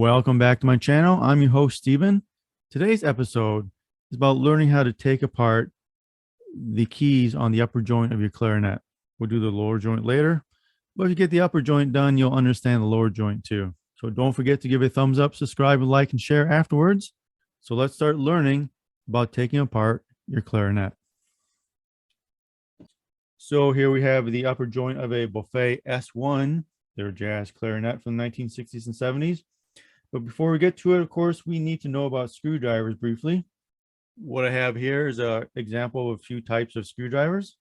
Welcome back to my channel. I'm your host, Steven. Today's episode is about learning how to take apart the keys on the upper joint of your clarinet. We'll do the lower joint later, but if you get the upper joint done, you'll understand the lower joint too. So don't forget to give a thumbs up, subscribe, like, and share afterwards. So let's start learning about taking apart your clarinet. So here we have the upper joint of a Buffet S1. They're a jazz clarinet from the 1960s and 70s. But before we get to it, of course, we need to know about screwdrivers briefly. What I have here is an example of a few types of screwdrivers.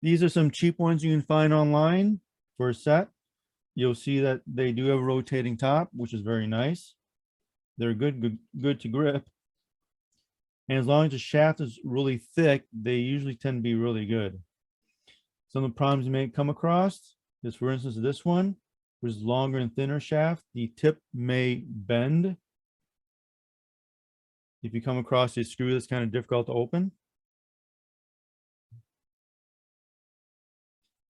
These are some cheap ones you can find online for a set. You'll see that they do have a rotating top, which is very nice. They're good to grip. And as long as the shaft is really thick, they usually tend to be really good. Some of the problems you may come across is, for instance, this one, which is longer and thinner shaft. The tip may bend. If you come across a screw that's kind of difficult to open.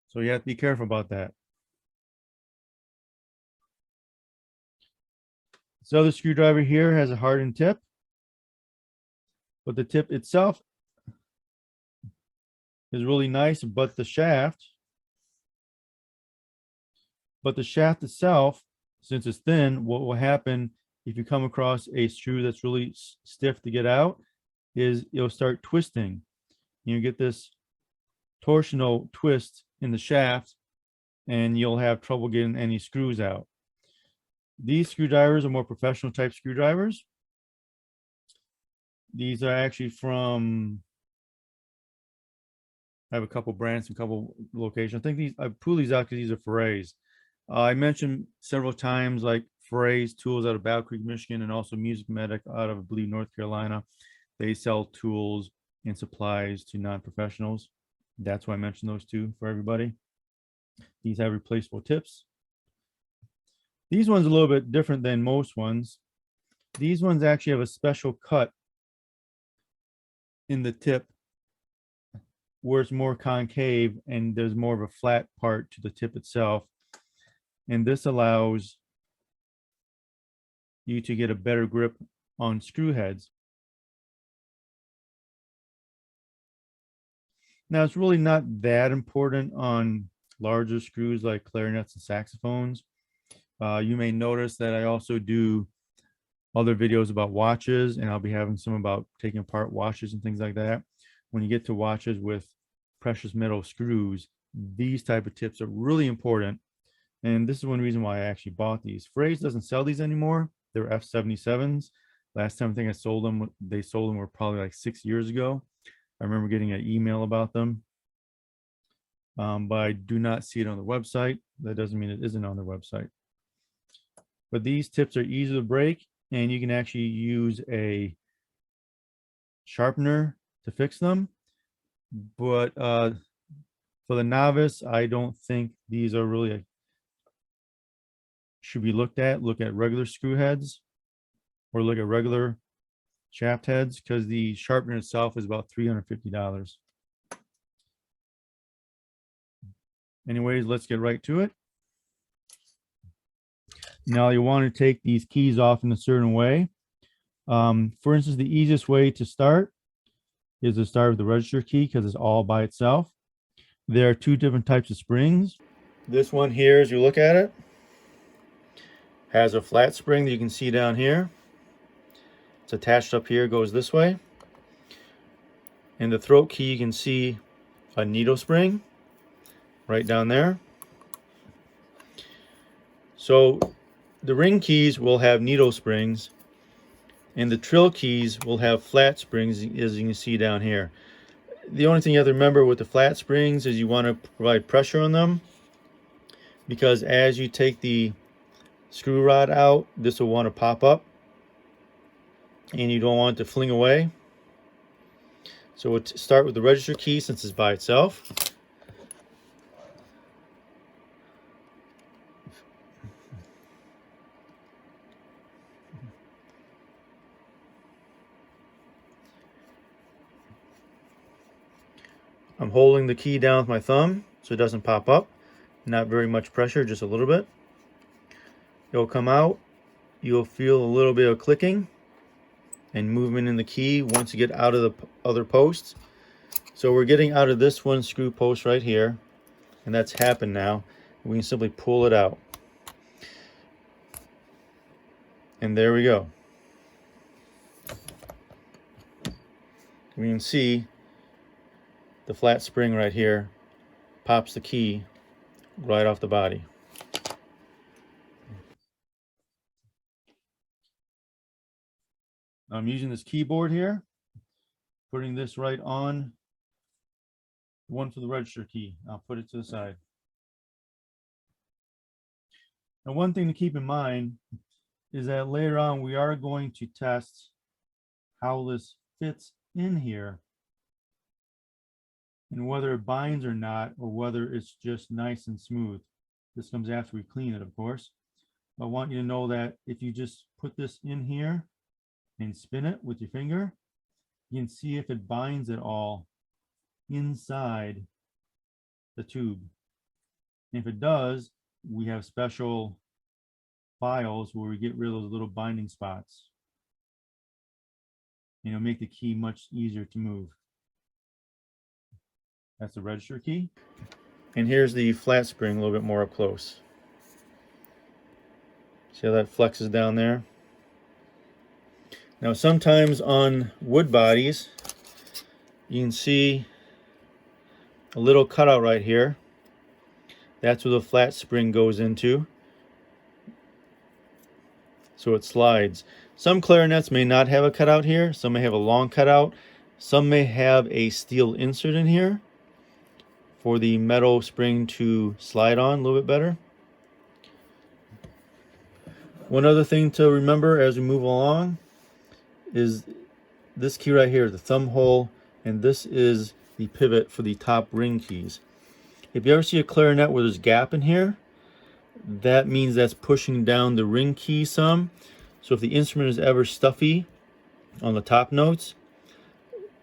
So you have to be careful about that. This other screwdriver here has a hardened tip, but the tip itself is really nice, but the shaft itself, since it's thin, what will happen if you come across a screw that's really stiff to get out is it'll start twisting. You get this torsional twist in the shaft and you'll have trouble getting any screws out. These screwdrivers are more professional type screwdrivers. These are actually from, I have a couple brands, a couple locations. I pull these out because these are Foray's. I mentioned several times like Foray's tools out of Battle Creek, Michigan, and also Music Medic out of, I believe, North Carolina. They sell tools and supplies to non-professionals. That's why I mentioned those two for everybody. These have replaceable tips. These ones are a little bit different than most ones. These ones actually have a special cut in the tip where it's more concave and there's more of a flat part to the tip itself. And this allows you to get a better grip on screw heads. Now, it's really not that important on larger screws like clarinets and saxophones. You may notice that I also do other videos about watches, and I'll be having some about taking apart watches and things like that. When you get to watches with precious metal screws, these type of tips are really important. And this is one reason why I actually bought these. Foray's doesn't sell these anymore. They're F77s. Last time I think I sold them, they sold them were probably like 6 years ago. I remember getting an email about them. But I do not see it on the website. That doesn't mean it isn't on the website. But these tips are easy to break, and you can actually use a sharpener to fix them. But for the novice, I don't think these are really should be looked at. Look at regular screw heads or look at regular shaft heads, because the sharpener itself is about $350. Anyways, let's get right to it. Now you want to take these keys off in a certain way. For instance, the easiest way to start is to start with the register key because it's all by itself. There are two different types of springs. This one here, as you look at it, has a flat spring that you can see down here. It's attached up here, goes this way. And the throat key, you can see a needle spring right down there. So the ring keys will have needle springs, and the trill keys will have flat springs, as you can see down here. The only thing you have to remember with the flat springs is you want to provide pressure on them, because as you take the screw rod out, this will want to pop up and you don't want it to fling away. So we'll start with the register key since it's by itself. I'm holding the key down with my thumb so it doesn't pop up. Not very much pressure, just a little bit. It'll come out. You'll feel a little bit of clicking and movement in the key once you get out of the other posts. So we're getting out of this one screw post right here, and that's happened now. We can simply pull it out. And there we go. We can see the flat spring right here pops the key right off the body. I'm using this keyboard here, putting this right on the one for the register key. I'll put it to the side. Now, one thing to keep in mind is that later on we are going to test how this fits in here and whether it binds or not, or whether it's just nice and smooth. This comes after we clean it, of course. I want you to know that if you just put this in here and spin it with your finger, you can see if it binds at all inside the tube. And if it does, we have special files where we get rid of those little binding spots. And it'll make the key much easier to move. That's the register key. And here's the flat spring a little bit more up close. See how that flexes down there? Now sometimes on wood bodies, you can see a little cutout right here. That's where the flat spring goes into. So it slides. Some clarinets may not have a cutout here. Some may have a long cutout. Some may have a steel insert in here for the metal spring to slide on a little bit better. One other thing to remember as we move along is this key right here, the thumb hole, and this is the pivot for the top ring keys. If you ever see a clarinet where there's a gap in here, that means that's pushing down the ring key some. So if the instrument is ever stuffy on the top notes,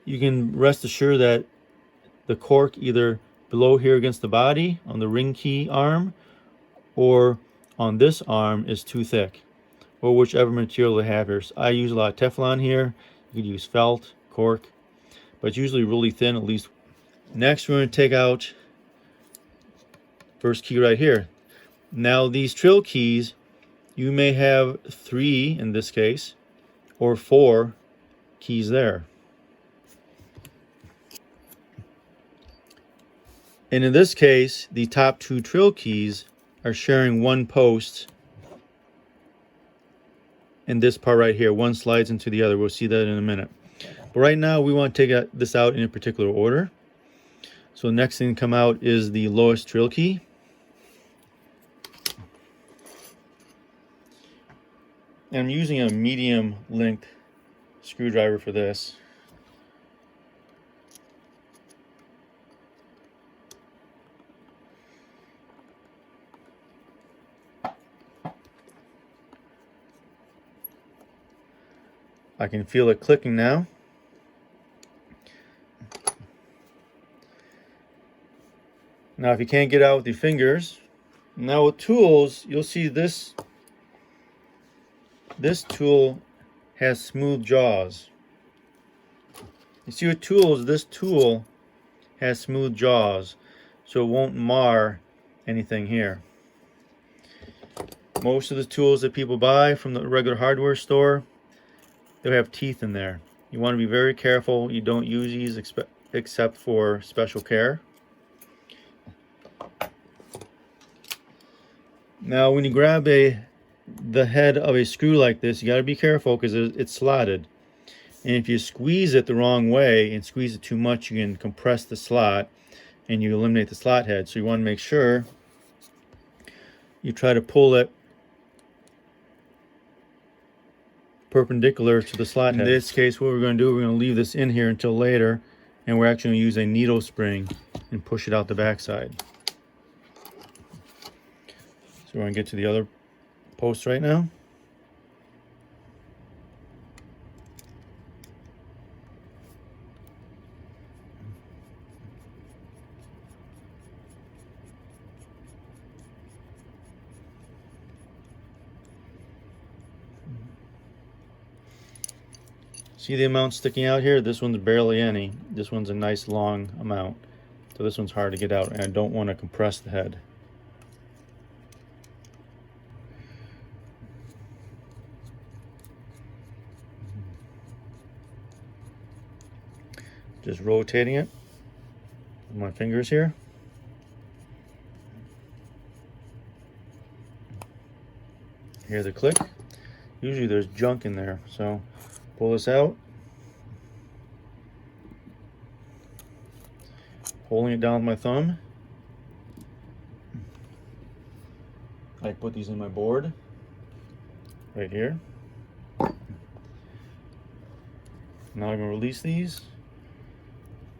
you can rest assured that the cork either below here against the body on the ring key arm or on this arm is too thick, or whichever material they have here. So I use a lot of Teflon here. You could use felt, cork, but it's usually really thin, at least. Next, we're going to take out first key right here. Now these trill keys, you may have 3 in this case, or 4 keys there. And in this case, the top 2 trill keys are sharing one post. And this part right here, one slides into the other. We'll see that in a minute. But right now, we want to take this out in a particular order. So the next thing to come out is the lowest trill key. And I'm using a medium length screwdriver for this. I can feel it clicking now. Now, if you can't get out with your fingers, now with tools, you'll see this tool has smooth jaws. You see with tools, this tool has smooth jaws, so it won't mar anything here. Most of the tools that people buy from the regular hardware store, they'll have teeth in there. You want to be very careful. You don't use these except for special care. Now, when you grab the head of a screw like this, you got to be careful because it's slotted. And if you squeeze it the wrong way and squeeze it too much, you can compress the slot and you eliminate the slot head. So you want to make sure you try to pull it perpendicular to the slot head. In this case, what we're going to do, we're going to leave this in here until later, and we're actually going to use a needle spring and push it out the backside. So we're going to get to the other post right now. See the amount sticking out here? This one's barely any. This one's a nice long amount. So this one's hard to get out, and I don't want to compress the head. Just rotating it with my fingers here. Hear the click. Usually there's junk in there, so pull this out. Holding it down with my thumb. I put these in my board right here. Now I'm going to release these,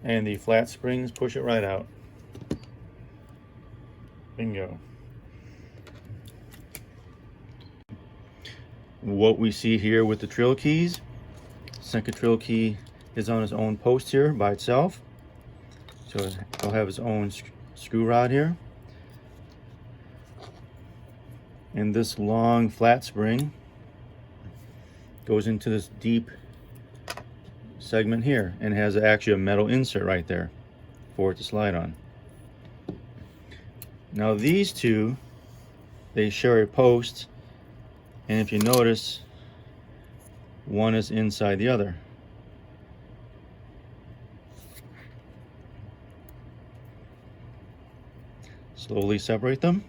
and the flat springs push it right out. Bingo. What we see here with the trill keys, second trill key is on its own post here by itself. So it'll have its own screw rod here. And this long flat spring goes into this deep segment here and has actually a metal insert right there for it to slide on. Now these two, they share a post, and if you notice, one is inside the other. Slowly separate them.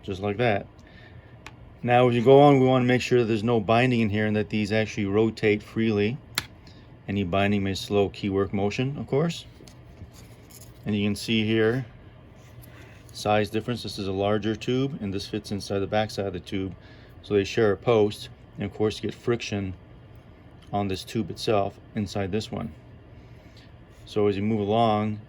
Just like that. Now as you go on, we want to make sure there's no binding in here and that these actually rotate freely. Any binding may slow key work motion, of course. And you can see here, size difference. This is a larger tube and this fits inside the back side of the tube. So they share a post, and of course you get friction on this tube itself inside this one. So as you move along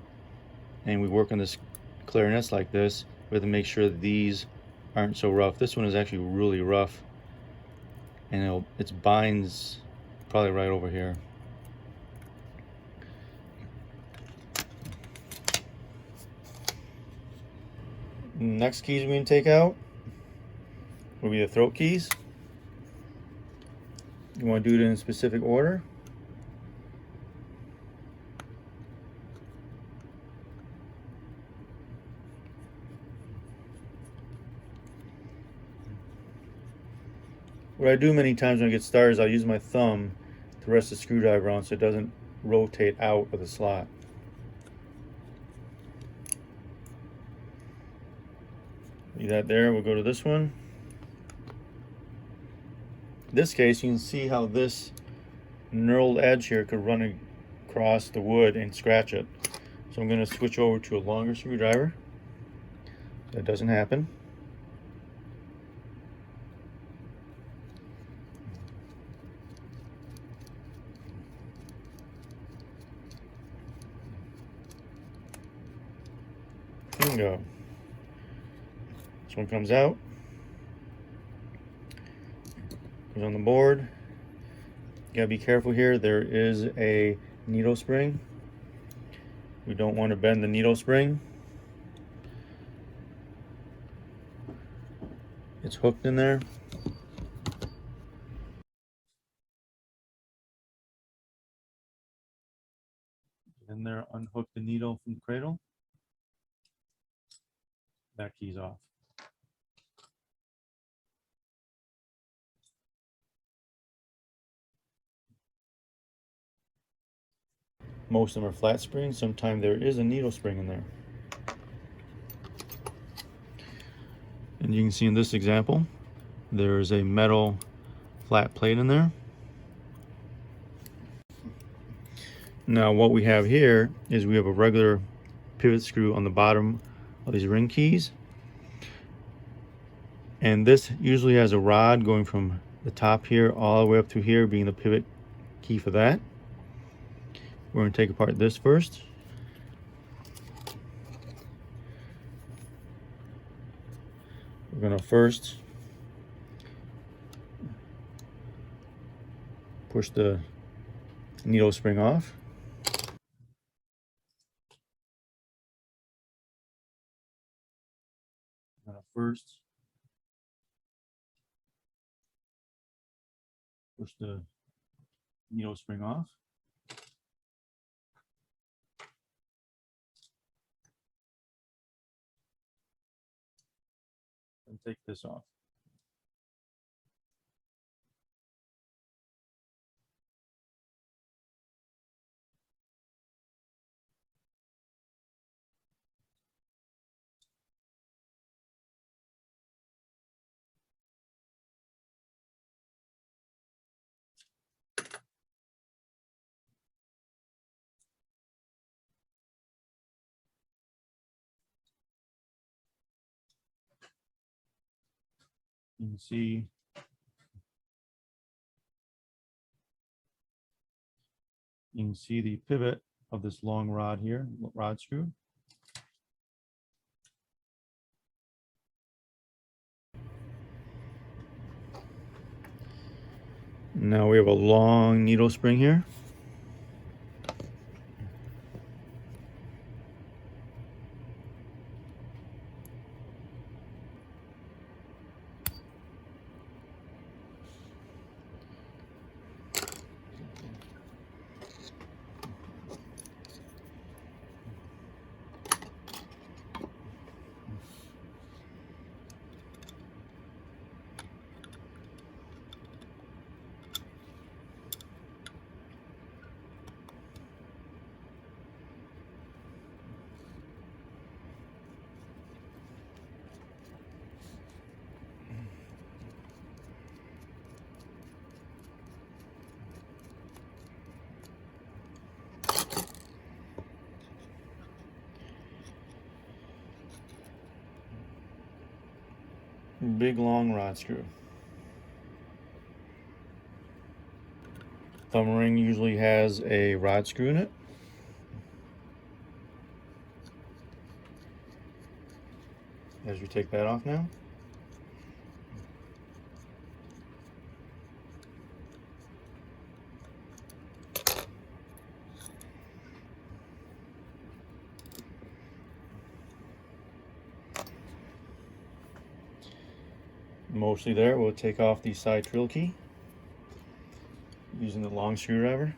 and we work on this clarinets like this, we have to make sure that these aren't so rough. This one is actually really rough, and it binds probably right over here. Next keys we're going to take out will be the throat keys. You want to do it in a specific order. What I do many times when I get started is I'll use my thumb to rest the screwdriver on so it doesn't rotate out of the slot. Leave that there. We'll go to this one. In this case, you can see how this knurled edge here could run across the wood and scratch it. So I'm going to switch over to a longer screwdriver. That doesn't happen. Bingo. This one comes out. Goes on the board. You gotta be careful here. There is a needle spring. We don't want to bend the needle spring. It's hooked in there. In there, unhook the needle from the cradle. That key's off. Most of them are flat springs. Sometimes there is a needle spring in there. And you can see in this example, there's a metal flat plate in there. Now what we have here is we have a regular pivot screw on the bottom of these ring keys. And this usually has a rod going from the top here all the way up to here, being the pivot key for that. We're going to take apart this first. We're going to first push the needle spring off. First Push the needle spring off. And take this off. You can see the pivot of this long rod here, rod screw. Now we have a long needle spring here. Big long rod screw. Thumb ring usually has a rod screw in it. As you take that off now. Mostly there, we'll take off the side trill key using the long screwdriver.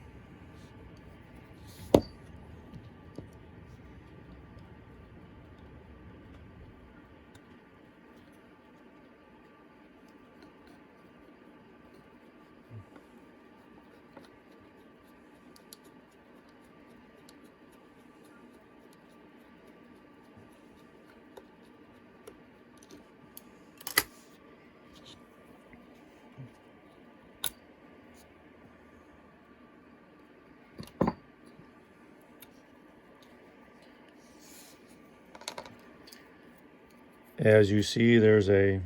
As you see, there's a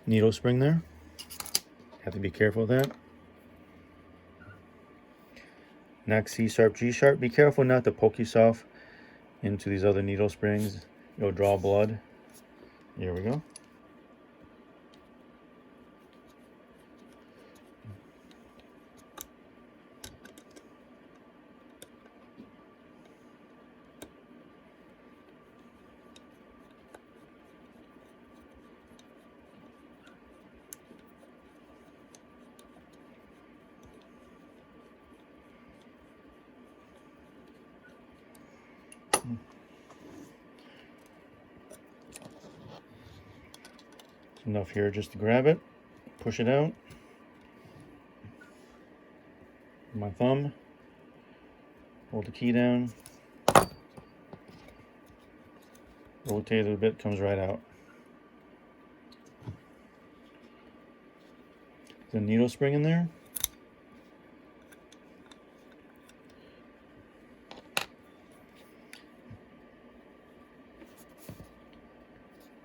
needle spring there. Have to be careful of that. Next, C sharp, G sharp. Be careful not to poke yourself into these other needle springs. You'll draw blood. Here we go. Enough here just to grab it, push it out. My thumb, hold the key down, rotate it a bit, comes right out. The needle spring in there.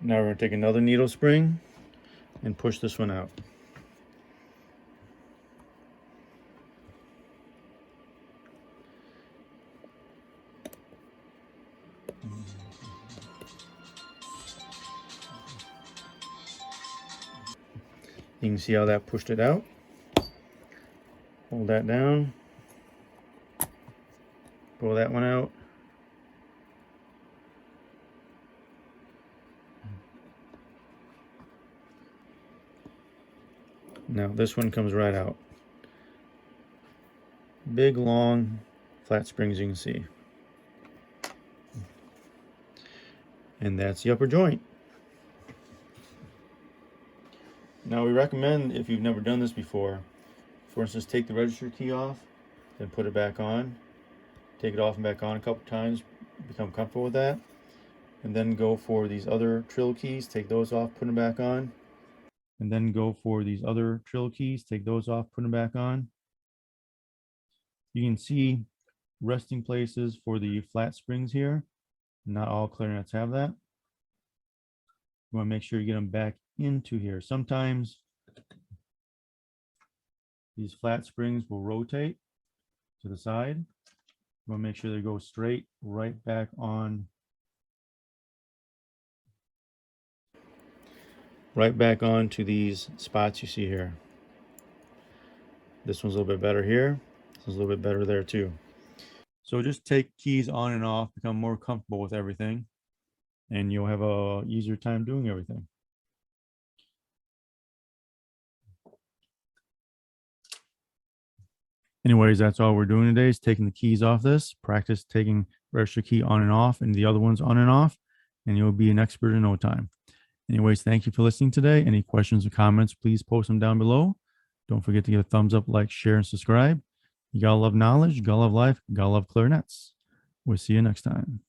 Now we're going to take another needle spring and push this one out. You can see how that pushed it out. Hold that down. Pull that one out. Now this one comes right out. big, long, flat springs you can see. And that's the upper joint. Now we recommend, if you've never done this before, for instance, take the register key off, then put it back on. Take it off and back on a couple times, become comfortable with that. And then go for these other trill keys, take those off, put them back on. And then go for these other trill keys, take those off, put them back on. You can see resting places for the flat springs here. Not all clarinets have that. You want to make sure you get them back into here. Sometimes these flat springs will rotate to the side. You want to make sure they go straight right back on. Right back onto these spots you see here. This one's a little bit better here. This one's a little bit better there too. So just take keys on and off, become more comfortable with everything, and you'll have a easier time doing everything. Anyways, that's all we're doing today is taking the keys off this. Practice taking register key on and off and the other ones on and off, and you'll be an expert in no time. Anyways, thank you for listening today. Any questions or comments, please post them down below. Don't forget to give a thumbs up, like, share, and subscribe. You gotta love knowledge, you gotta love life, you gotta love clarinets. We'll see you next time.